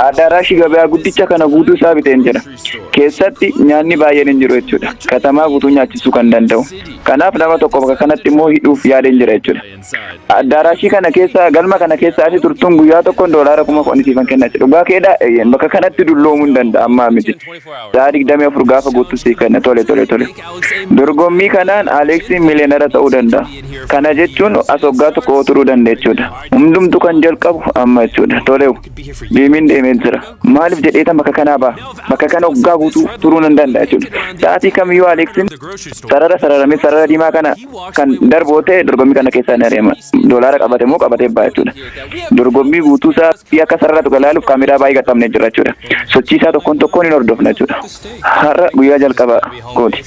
Adaraashii gabaa guddicha kana guutuu isaa biteen jira. Keessatti nyaanni baay'een hin jiru jechuudha. Katamaa guutuu nyaachisuu kan danda'u. Kanaaf nama tokko bakka kanatti immoo hidhuuf yaadeen jira jechuudha. Adaraashii kana keessa galma kana keessa ati turtuun guyyaa tokkoon doolaara 10,000 siifan kennaa jechuudha. Dhugaa keedhaa bakka kanatti dulloomuu hin danda'ammaa miti. Sa'a 24 gaafa guutuu siif kenna tole. Dorgommii kanaan Aleeksiin miliyeenara ta'uu danda'a. Kana jechuun as waggaa tokko turuu danda'a jechuudha. Hundumtu kan jalqabu amma jechuudha. Toleewu deemiin deemee jira. Maaliif jedheetan bakka kanaa ba'a? Bakka kana waggaa guutuu turuu nan danda'a jechuudha. Sa'aatii kamiyyuu Aleeksiin sarara diimaa kana kan darbootee dorgommii kana keessaa ni adeema. Doolaara qabate moo qabatee ba'a jechuudha. Dorgommii guutuu isaa akka sarara tokko ilaaluuf kaameraa baay'ee qaxxamnee jira jechuudha. Sochii isaa tokkoon hin hordofna jechuudha. Har'a guyyaa jalqabaa kooti.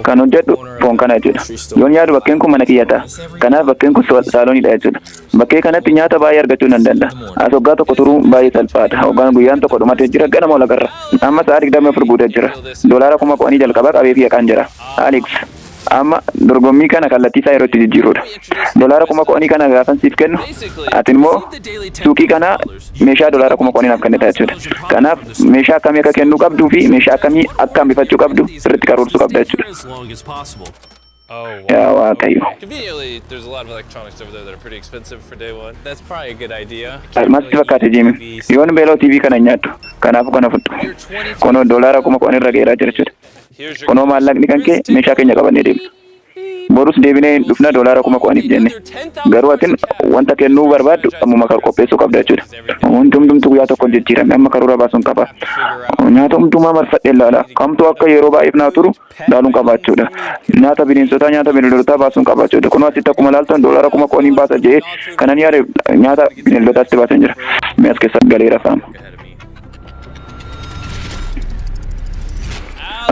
Kan hojjedhu foon kana jechuudha. Yoon yaadu bakkeen kun mana kiyyataa. Kanaaf bakkeen kun saalooniidha jechuudha. Bakkee kanatti nyaata baay'ee argachuu nan danda'a. As waggaa tokko turuu baay'ee salphaadha. Hoggaan guyyaan tokko dhumatee jira ganama ol agarra. Amma sa'a 24 guutee jira. Doolaara 10,000 jalqabaa qabee fi haqaan jira. Aleeks amma dorgommii kana kallattii isaa yeroo itti jijjiirudha. Doolaara 10,000 kana gaafan siif kennu ati immoo suuqii kana meeshaa doolaara 10,000 naaf kennita jechuudha. Kanaaf meeshaa akkamii akka kennuu qabduu fi meeshaa akkamii akka hambifachuu qabdu sirriitti karoorsu qabda jechuudha. Yaa Waaqayyo. Conveniently, there's a lot of electronics over there that are pretty expensive for day one. That's probably a good idea. Masti fakkaate Jimmy. Yoon beeloo TV kana nyaattu. Kanaafuu kana fudhu. Kunoo doolaara 10,000 irra geeraa jira jechuudha. Kunoo maallaqni kan kee meeshaa keenya qabannee deemna. Borus deebinee dhufna doolaara 10,000 jenne. Garuu atin wanta kennuu barbaaddu ammuma qopheessuu qabda jechuudha. Hundumtuu guyyaa tokko jijjiirame amma karoora baasuun qaba. Nyaata hundumaa marfadhee ilaala. Kamtu akka yeroo baay'eef naa turu laaluun qaba jechuudha. Nyaata bineensotaa nyaata bineeldotaa baasuun qaba jechuudha. Kunoo asitti akkuma laaltan doolaara 10,000 baasa jee kanan yaade nyaata bineeldotaatti baasan jira. Mee as keessa galeera faama.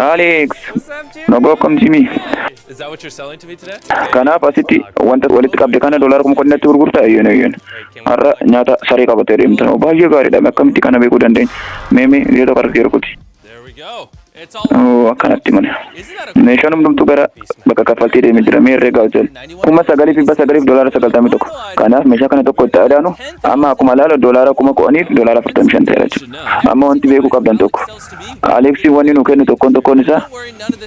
Aleeks, nagoo akkam Jimmy. Is that what you're selling to me today? Kanaaf asitti wanta walitti qabde kana doolaara 10,000 natti gurgurtaa eeyyeen. Har'a nyaata saree qabatee deemta. Baay'ee gaariidha. Akkamitti kana beekuu dandeenya? Mee yoo tokko argee rukuti. There we go. It's all akkanatti mana. Meeshaan hundumtuu gara bakka kaffaltii deemee jira. Mee herreegaa hojjetu. 9,900 doolaara 91. Kanaaf meeshaa kana tokko itti adaanu amma akkuma laala doolaara 10,000 fi doolaara 45 ta'eera jechuudha. Amma wanti beekuu qabdan tokko. Aleeksiin wanni nu kennu tokkoon isaa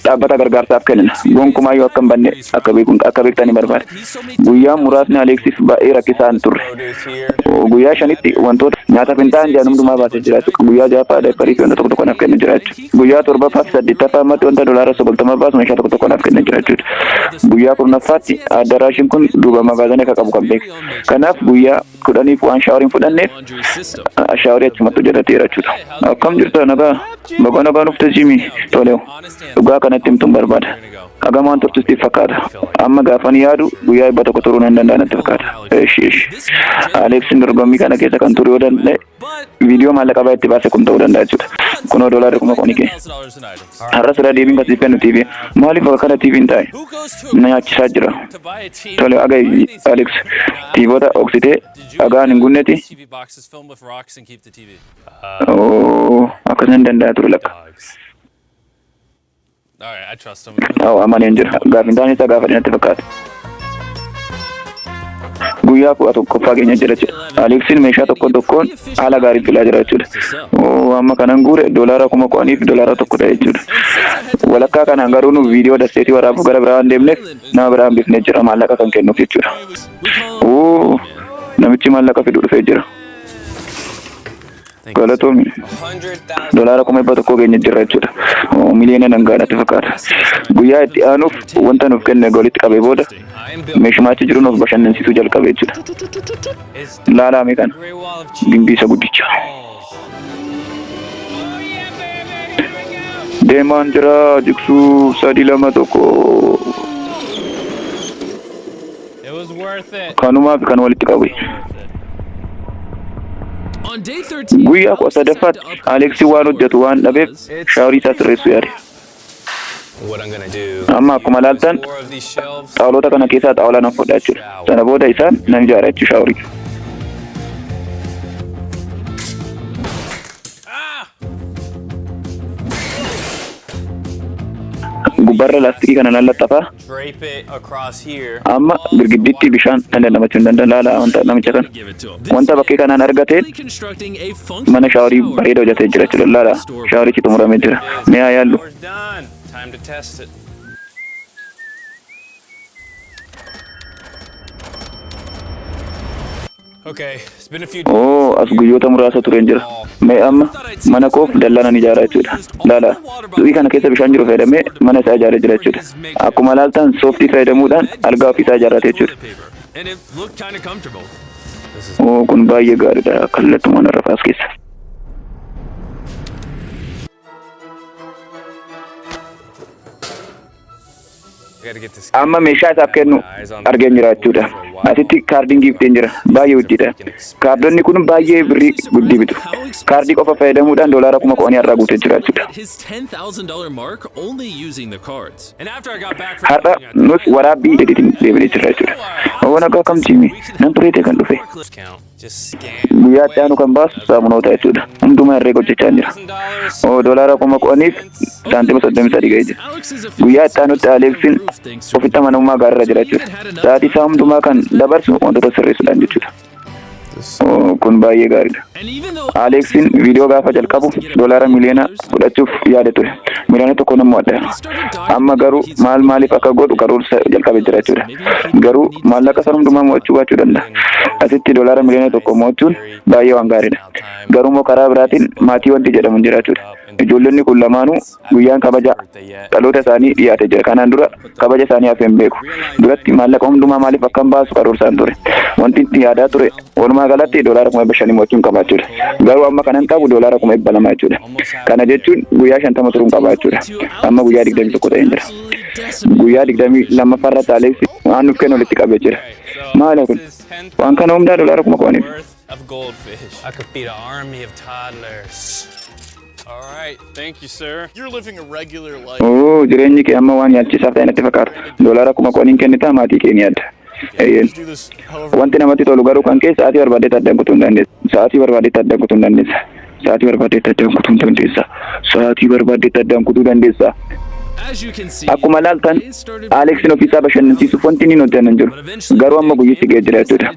dhaabbata gargaarsaaf kennina. Gonkumaayyuu akka hin banne akka beektan ni barbaada. Guyyaan muraasni Aleeksiif baay'ee rakkisaan turre. Guyyaa 5tti wantoota nyaataaf hin ta'an jaan hundumaa baasee jira. Guyyaa 6 daayiparii fi wanta tokko naaf kennee jira jechuudha. Guyyaa 7 fi 8 ammatti wanta doolaara 90 baasu meeshaa tokko naaf kennee jira jechuudha. Guyyaa 10ffaatti addaraashiin kun duuba magaazanii akka qabu kan beeku. Kanaaf guyyaa 10f waan shaaworiin fudhanneef shaaworii achumatti hojjetateera jechuudha. Akkam jirta nagaa nagaan ufte Jimmy toleewu. Dhugaa kanatti himtuun barbaada. Agamaan turtustiif fakkaata. Amma gaafan yaadu guyyaa 100 turuu nan danda'a natti fakkaata. Aleeksiin dorgommii kana keessa kan turu yoo danda'e viidiyoo maallaqa baay'ee itti baase kun ta'uu danda'a jechuudha. Kunoo doolaara 10,000 kee. Har'a sirraa deebiin kan siif kennu TV. Maaliif bakka kana TV hin taa'e? Na nyaachisaa jira. Tole agayi Aleeks tiivoota oksitee dhagaan hin gunneeti. Akkasuma hin danda'a ture lakka. Alright, I trust him. Amaneen jira. Gaafin taane isaa gaafa dhinatti fakkaata. Guyyaa 11ffaa keenya jira jechuudha. Aleeksiin meeshaa tokkoon haala gaariin filaa jira jechuudha. Amma kanan guure doolaara 10,000 fi doolaara 1 ta'e jechuudha. Walakkaa kanaan garuu nu viidiyoo dasteetii waraabuuf gara biraan deemneef nama biraan bifnee jira maallaqa kan kennuuf jechuudha. Namichi maallaqa fiduu dhufee jira. Galatoomii doolaara 100,000 keenya jira jechuudha. Miliyoona nangaadhaatti fakkaata. Guyyaa itti aanuuf wanta nuuf kenne walitti qabee booda meeshumaachi jiru nuuf bashannansiisuu jalqabe jechuudha. Laalame kana gimbii isa guddicha. Deemaan jira jiksuu 321. Kanumaaf kan walitti qabe. Guyyaa 13ffaatti Aleeksii waan hojjetu waan dhabeef shaaworii isaa sirreessuu yaade. Amma akkuma laaltan xaawulota kana keessaa xaawulaa nan fudhaa jechuudha. Sana booda isaan nan ijaara jechuudha shaaworii. gubbarra laastikii kana nan laxxafaa. Drape it across here. Amma girgiddiitti bishaan dandamachuu hin danda'an laala wanta namicha kana. Wanta bakkee kanaan argateen mana shaaworii bareeda hojjetee jira jechuudha laala. Shaaworichi xumuramee jira. Mi'a yaallu. We're done. Time to test it. Okay, it's been a few days. Oh, as guyyoota muraasa tureen jira. Mee amma mana koof dallanan ijaaraa jechuudha. Laala. Suuqii kana keessa bishaan jiru fayyadamee mana isaa ijaaree jira jechuudha. Akkuma laaltan sooftii fayyadamuudhaan algaa ofiisaa ijaarrate jechuudha. And it looked kind of comfortable. Oh, kun baay'ee gaariidha. Kallattuu mana rafaas keessa. I gotta get this. Amma meeshaa isaaf kennu argeen jira jechuudha. Asitti kaardiin giifteen jira. Baay'ee guddiidha. Kaardonni kun baay'ee birrii guddii bitu. Kaardii qofa fayyadamuudhaan doolaara 10,000 irraa guutee jira jechuudha. His $10,000 mark only using the cards. And after I got back from Har'a nus waraabbii dediitiin deebilee jira jechuudha. Waan akka kamtiimi nan tureete kan dhufe. discount, just scan Guyyaatti aanu kan baasu saamunoota jechuudha. Hundumaa irree hojjechaa jira. $1,000. Oo doolaara 10,000 saantima 33 ga'ee jira. Alex is a Guyyaatti aanutti Aleeksin ofitti amanamummaa gaariirra jira jechuudha. Sa'aatii isaa hundumaa kan dabarsu wantoota sirreessuudhaan jechuudha. Kun baay'ee gaariidha. and even though Aleeksin viidiyoo gaafa jalqabu doolaara miliyoona fudhachuuf yaade ture. Miliyoona tokko nammoo adda. Amma garuu maaliif akka godhu karoorsa jalqabee jira jechuudha. Garuu maallaqa sana hundumaa mo'achuu baachuu danda'a. Asitti doolaara miliyoona tokko mo'achuun baay'ee waan gaariidha. Garuu immoo karaa biraatiin maatii wanti jedhamu jira jechuudha. Ijoollonni kun lamaanuu guyyaan kabaja dhaloota isaanii dhiyaate jira. Kanaan dura kabaja isaanii hafee hin beeku. Duratti maallaqa hundumaa maaliif akka hin baasu karoorsaan ture. Wanti itti yaadaa ture walumaa galatti doolaara 500 mo'achuun qabaachuudha. Garuu amma kanan qabu doolaara 200 jechuudha. Kana jechuun guyyaa 50 turuun qabaachuudha. Amma guyyaa 21 ta'ee jira. Guyyaa 22 irratti Aleeksi waan nuuf kennu walitti qabee jira. Maali kun? Waan kana hundaa doolaara 10,000. Worth of goldfish. I could feed an army of toddlers. All right, thank you, sir. You're living a regular life. Oh, jireenyi kee amma waan yaachisaaf ta'e natti fakkaata. Doolaara 10,000 kennitaa maatii kee ni yaadda. Eeyyeen. Do this however. Wanti namatti tolu garuu kan kee sa'aatii barbaaddeetti addaan kutuu hin dandeessa. Sa'aatii barbaaddeetti addaan kutuu hin dandeessa. Sa'aatii barbaaddeetti addaan kutuu hin dandeessa. Sa'aatii barbaaddeetti addaan kutuu dandeessa. as you can see, Akkuma laaltan they started Aleeksin ofiisaa bashannansiisuuf wanti inni hojjetan hin jiru. Garuu amma guyyitti ga'ee jira jechuudha.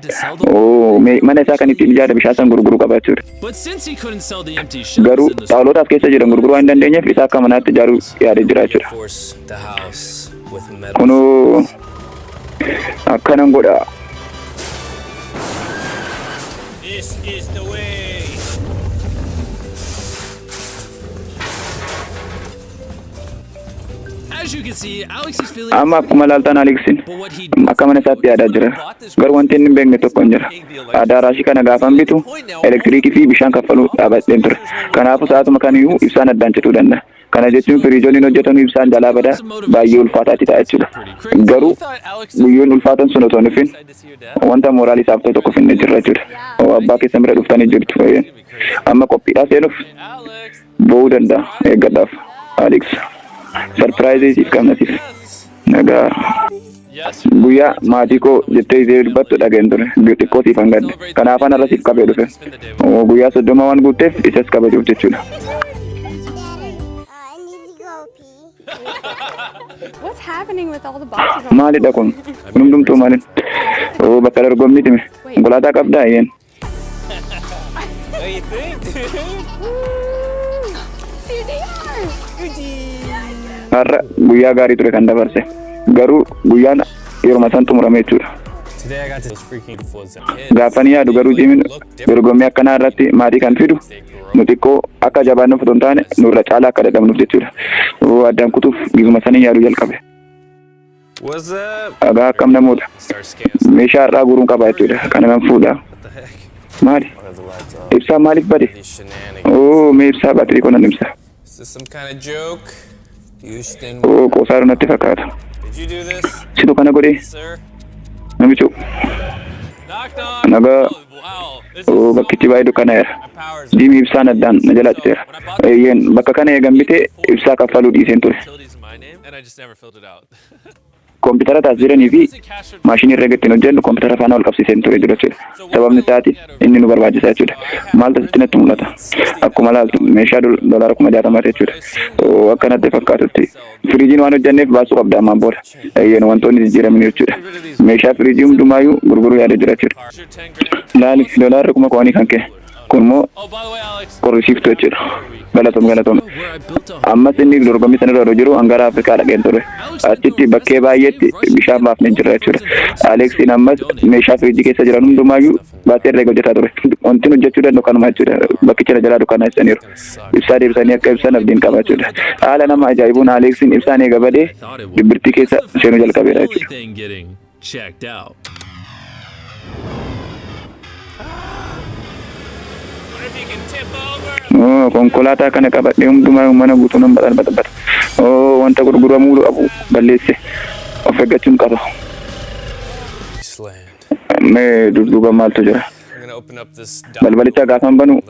Oh, mana isaa kan ittiin ijaarame bishaan san gurguruu qaba jechuudha. But since he couldn't sell the empty shelves Garuu in the xaawulota as keessa jiran gurguruu waan hin dandeenyeef isaa akka manaatti ijaaruu yaadee jira jechuudha. Force the house with metal. Kunoo akkanan godha. This is the way. as you can see, Alex is feeling Amma akkuma laaltan Aleeksin but what he akka mana isaatti yaadaa jira. Garuu wanti inni hin beekne tokko hin jira. Adaaraashii kana gaafan bitu elektiriikii fi bishaan kaffaluu dhaabadheen ture. Kanaafuu sa'aatuma kamiyyuu ibsaan addaan cituu danda'a. Kana jechuun firiijoonni hojjetamu ibsaan jalaa badaa baay'ee ulfaataatti ta'a jechuudha. Garuu guyyoon ulfaatan sun otoo hin dhufin wanta mooraalii isaaf ta'e tokko finne jirra jechuudha. Abbaa keessa bira dhuftanii jirtu. Amma qophiidhaa seenuuf Alex. ba'uu danda'a eeggadhaaf. Aleeks. Sarpiraayizii siif qabnasiif. Nagaa. Yes. Guyyaa maatii koo jettee ishee dubbattu dhageen ture. Xiqqoo siif hangadde. Kanaafan irra siif qabee dhufe. Guyyaa 30 waan guutteef isas kabajuuf jechuudha. I need to go pee. What's happening with all the boxes? Maalidha kun? Kun hundumtuu maalin? Bakka dorgommiiti mi? Konkolaataa qabdaa iyyeen. What do you think, dude? Here they are. Har'a guyyaa gaarii ture kan dabarse. Garuu guyyaan yeruma san xumurame jechuudha. Today I got this freaking full zip. Gaafanii yaadu garuu jimin dorgommii akkanaa irratti maatii kan fidu nu xiqqoo akka jabaannuuf otoo hin taane nurra caalaa akka dadhabnuuf jechuudha. Addaan kutuuf gizuma sanii yaaduu jalqabe. What's up? Dhagaa akkam namoota. Start scanning. Meeshaa har'aa guuruun qaba jechuudha. Kana kan fuudha. What the heck? Maali? What are the lights on? Ibsaa maaliif bade? These shenanigans. Mee ibsaa baatirii konan ibsa. Is this some kind of joke? Houston. Qoosaaruu natti fakkaata. Did you do this, Situ kana godhee sir? namichu Knock knock. nagaa. Wow. This is Bakkichi baay'ee dukkanaa'eera. my powers. Diimii ibsaan addaan na jalaa citeera. Bakka kana eegan bitee ibsaa kaffaluu dhiiseen ture. Utilities in my name, and I just never filled it out. kompiitara taasisanii fi maashinii irra ittiin hojjennu kompiitara faana wal qabsiiseen ture jira jechuudha. Sababni isaati inni nu barbaachisaa jechuudha. Maal ta'utti natti mul'ata. Akkuma ilaaltu meeshaa doolaara 60,000 jechuudha. Akkanatti fakkaatutti firiijiin waan hojjenneef baasuu qabda ammaan booda. Wantoonni jijjiiraman jechuudha. Meeshaa firiijii hundumaayyuu gurguruu yaada jira jechuudha. Laali doolaarri 10,000 kan ka'e. Kunimmoo qorrisiiftuu jechuudha. Galatoom. Ammas inni dorgommii sanarra jiru hangara Afrikaa dhaqeen ture. Achitti bakkee baay'eetti bishaan baafnee jira jechuudha. Aleksiin ammas meeshaa firiijii keessa jiran hundumaayyuu baasee irraa hojjetaa ture. Wanti hojjechuu danda'u kanuma jechuudha. Bakkicha jalaa dukkaneessaniiru. Ibsaa deebisanii akka ibsan abdiin qaba jechuudha. Haala nama ajaa'ibuun Aleksiin ibsaan eega badee dubbirtii keessa seenuu jalqabeera jechuudha. Konkolaataa kana qabadhee hundumaa mana guutuu nan baxabata. Wanta gurguramuu qabu balleesse of eeggachuun qaba. Mee dudduuba maaltu jira? Balbalicha gaafan banu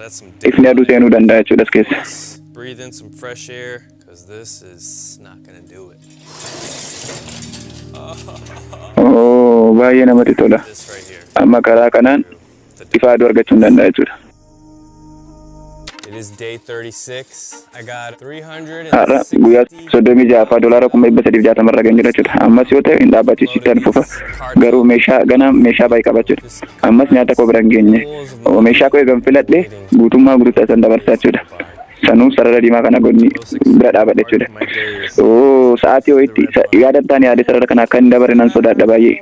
ifni aduu seenuu danda'a jechuudha as keessa. Breathe in some fresh air because this is not going to do it. Baay'ee namatti tola. Amma karaa kanaan ifa aduu argachuun danda'a jechuudha. It is day 36. I got Har'a guyyaa 36 doolaara 1,360 irra geenye jechuudha. Ammas yoo ta'e hin dhaabbachiisitan fufa garuu meeshaa baay'ee qaba jechuudha. Ammas nyaata koo bira hin geenye. Meeshaa koo eegan filadhee guutummaa guutuu san dabarsaa jechuudha. Sanuu sarara diimaa kana godni bira dhaabadhe jechuudha. Sa'aatii ho'itti yaadattaan yaade sarara kana akka hin dabarre nan sodaadha baay'ee.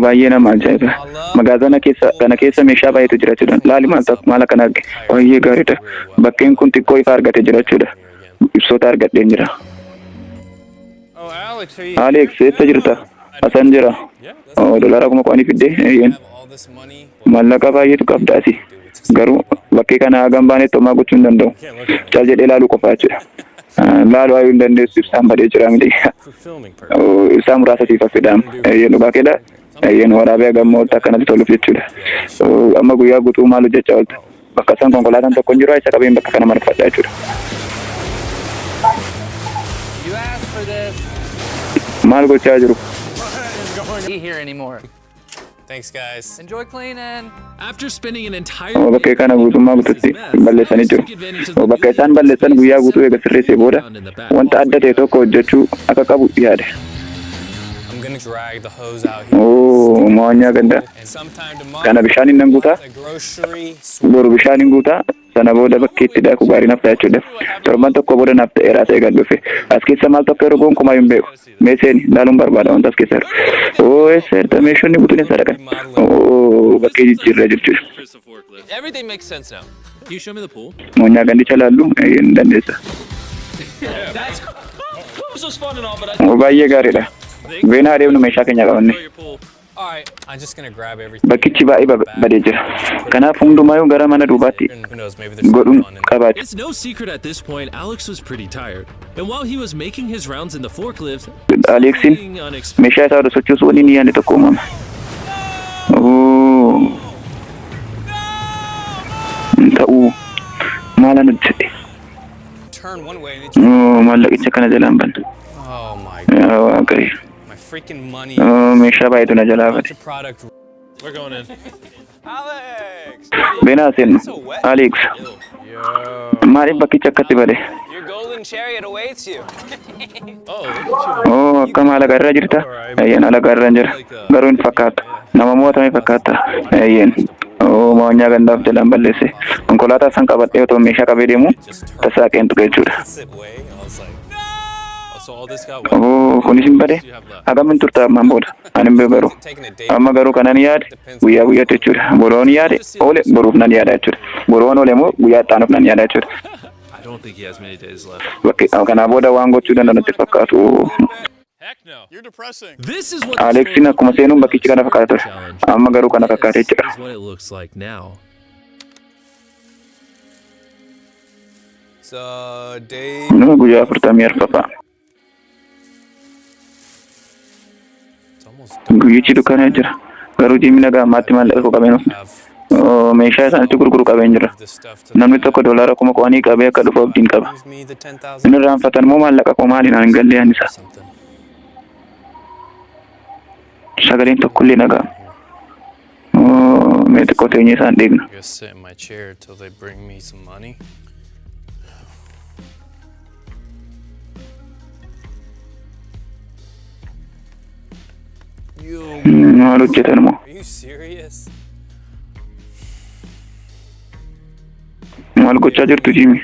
Baay'ee nama ajaa'iba. Magaazana kana keessa meeshaa baay'eetu jira jechuudha. Laali maal akka arge baay'ee gaariidha. Bakkeen kun xiqqoo ifa argate jira jechuudha. Ibsoota argadheen jira. Alex eessa jirta? Asan jira. Doolaara 10,000 fiddee maallaqa baay'eetu qabda asi. Garuu bakkee kana hagam baanetti homaa gochuu hin danda'u. Caal jedhee laaluu qofa jechuudha. Laaluu ayuu hin dandeessu ibsaan badee jira miti. Ibsaan muraasa siif affidhaam. Dhugaa keedha. Waraabee gammoota akkanatti toluuf jechuudha. Amma guyyaa guutuu maal hojjechaa oolta? Bakka isaan konkolaataan tokko hin jiru isa qabeen bakka kana marfadha jechuudha. Maal gochaa jiru? Thanks, guys. Enjoy cleaning. After spending an entire bakkee kana guutummaa guututti balleessanii jiru. Bakka isaan balleessan guyyaa guutuu eega sirreessee booda wanta adda ta'e tokko hojjechuu akka qabu yaade. I'm gonna drag the hose out here. Mo'anyaa ganda. Kana bishaan hin guutaa. Boru bishaan hin guutaa. Sana booda bakkeetti daakuu gaarii naaf ta'a jechuudha. Torban tokko booda naaf ta'e raasa eegan dhufe. As keessa maal tokko yeroo gonkumaa hin beeku. Meeseen laaluun barbaada wanta as keessa jiru. Eessa meeshonni guutuun eessa dhaqan? Bakkee jijjiirraa jechuudha. everything makes sense now. Can you show me the pool? Mo'anyaa gandicha laallu hin dandeessa. This was fun and all, but I Baay'ee gaariidha. Beenaa adeemnu meeshaa keenya qabanne. All right, I'm just gonna grab everything. Bakkichi baay'ee badee jira. Kanaaf hundumaayuu gara mana duubaatti Who knows, maybe there's godhuun something fun in qabaate. It's no secret at this point, Alex was pretty tired. And while he was making his rounds in the forklift, Aleksiin something unexpected. meeshaa isaa wada sochoosuu waliin yaade tokko uumama. Ta'uu maalan hojjete? Turn one way and it just... Maallaqicha kana jalaan banna. Oh my god. Waaqayyo. My freaking money. Meeshaa baay'eetu na jalaa bade. Bunch of product. We're going in. Alex! Beenaa seennu. Alex. Maaliif bakkicha akkatti bade? Your golden chariot awaits you. Oh, look at you. Akkam haala gaarraa jirta? Ayyeen haala gaarraan jira. Garuu hin fakkaata. Nama mo'atame fakkaata. Ayyeen. Mo'anyaa gandaaf jalaan balleesse. Konkolaataa san qabadhee otoo meeshaa qabee deemu tasaaqeen tuqe jechuudha. Sit way. I was like, So all this got wet. Kunis hin bade? Hagam hin turta ammaan booda? Ani hin beeku. taking a day. Amma garuu kanan yaade guyyaa guyyaatti jechuudha. Boroon yaade oole boruuf nan yaada jechuudha. Boroon oole immoo guyyaa ittaanuuf nan yaada jechuudha. I don't think he has many days left. Bakki kanaa booda waan gochuu danda'u natti fakkaatu. Heck no. You're depressing. This is what the Aleksiin akkuma seenuun bakkichi kana fakkaata ture. challenge. Amma garuu kana fakkaate This jechuudha. is what it looks like now. So, day... Nama guyyaa 40 It's almost done. guyyichi dukkanee jira. Garuu jiimina gaammaatti maallaqa koo qabeen Have meeshaa isaanitti gurguru qabeen jira. This stuff to Namni tokko doolaara 10,000 qabee akka dhufu abdiin qaba. gives me the 10,000 Inni irraanfatan moo maallaqa koo maaliin hin galle isa. something. Sagaleen tokkollee nagaa. Mee xiqqoo teenyee isaan deegna. I guess sit in my chair till they bring me some money. Yo, Maal hojjetan moo? are you serious? Maal gochaa jirtu Jimmy?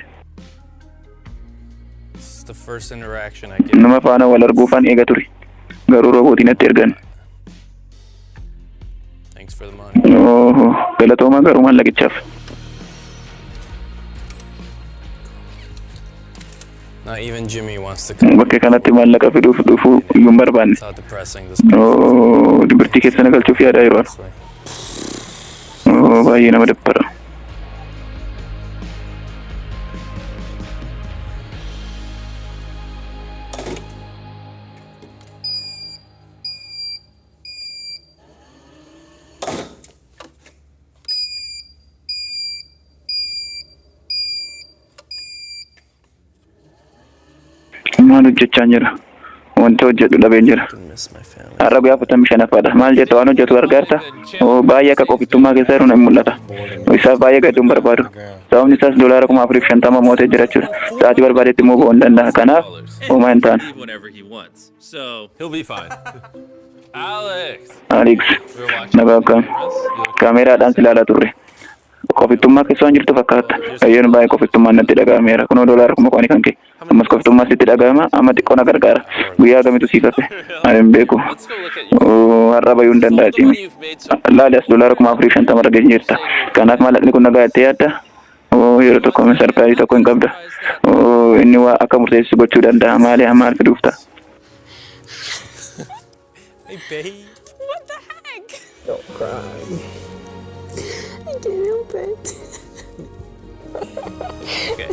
This is the first interaction I get. Nama faana wal arguufan eega ture. Garuu roobootiin natti ergan. Thanks for the money. Galatooma garuu maallaqichaaf. Not even Jimmy wants to come. Bakkee kanatti maallaqa fiduuf dhufuu iyyuu hin barbaanne. It's how depressing this place Dubartii keessa na galchuuf yaadaa yeroo is. baay'ee nama dabbara. Maal hojjechaa jira? Wanta hojjedhu dhabeen jira. I miss my family. Har'a guyyaa 45ffaadha. Maal jetta waan hojjetu argaarta? Baay'ee akka qofittummaa keessa jiru hin mul'ata. Isaaf baay'ee gadduun barbaadu. Sababni isaas doolaara 4,050 mootee jira jechuudha. Sa'aatii barbaadetti immoo ba'uu hin danda'a. Kanaaf homaa hin taane. Whenever he wants. So he'll be fine. Alex! Alex, nagaa akkam? Kaameeraadhaan si ilaalaa turre. Qofittummaa keessa waan jirtu fakkaata. Ayyoon baay'ee qofittummaan natti dhaga'ameera. Kunoo doolaara 10,000 kan kee. Ammas qofittummaa sitti dhaga'ama. Amma xiqqoo na gargaara. Guyyaa gamitu siif hafe? Ani hin beeku. Let's go look at you. Har'a bayyuu hin danda'a cimi. You've made so Laali as doolaara 4,050 irra geenye jirta. Kanaaf maallaqni kun nagaa itti yaadda. Yeroo tokko sarpiraayizii tokko hin qabda. Inni waa akka murteessu gochuu danda'a. Maal fiduuf ta'a? Hey, babe. What the heck? Don't cry. I can't help it. Okay.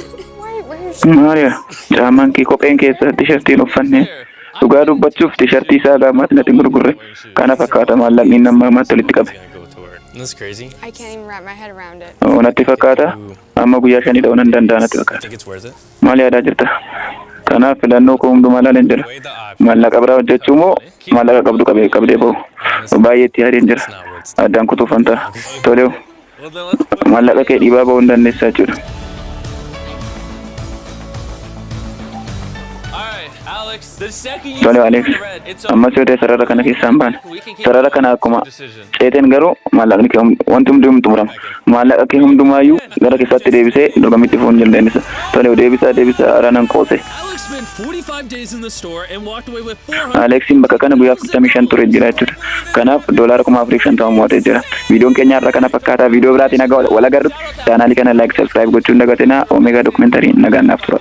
Where's Maariyaa, caamaan kee kopheen keessa tishartiin uffanne dhugaa dubbachuuf tishartii isaa gaamaatti natti gurgurre kana fakkaata maallaqni nama ammaatti walitti qabe. Gonna go to work. Isn't this crazy? I can't even wrap my head around it. Natti fakkaata amma guyyaa 5 ta'uu nan danda'a natti I fakkaata. think it's worth it. Maal yaadaa jirta? Kanaaf filannoo koo hundumaa ilaaleen jira. Weigh the options. Maallaqa biraa hojjechuu moo maallaqa qabdu qabdee ba'u? Baay'ee itti yaadeen jira. It's not worth it. Addaan kutuufan ta'a. Toleewu Well, then let's put maallaqa kee dhiibaa ba'uu hin dandeessaa jechuudha. Alright, Alex, the second you Tole see Alex, the red, it's over. ammas yoo ta'e sarara kana keessaan baane. We can keep Sarara kana akkuma decision. ceeteen garuu maallaqni kee wanti hundi xumurama. Maallaqa kee hundumaayyuu gara keessaatti deebisee dorgommitti fuun jilbeenisa. Toleewu deebisaa aranan qoose. Alex spent 45 days in the store and walked away with 400. Alexiin bakka kana guyyaa 45 ture jira jechuudha. Kanaaf doolaara 4,050 mo'atee jira. Viidiyoon keenya har'a kana fakkaata. Viidiyoo biraatiin nagaa wal agarrutti chaanaalii kana like, subscribe gochuun dagatinaa. Omeegaa Documentary nagaan naaf tura.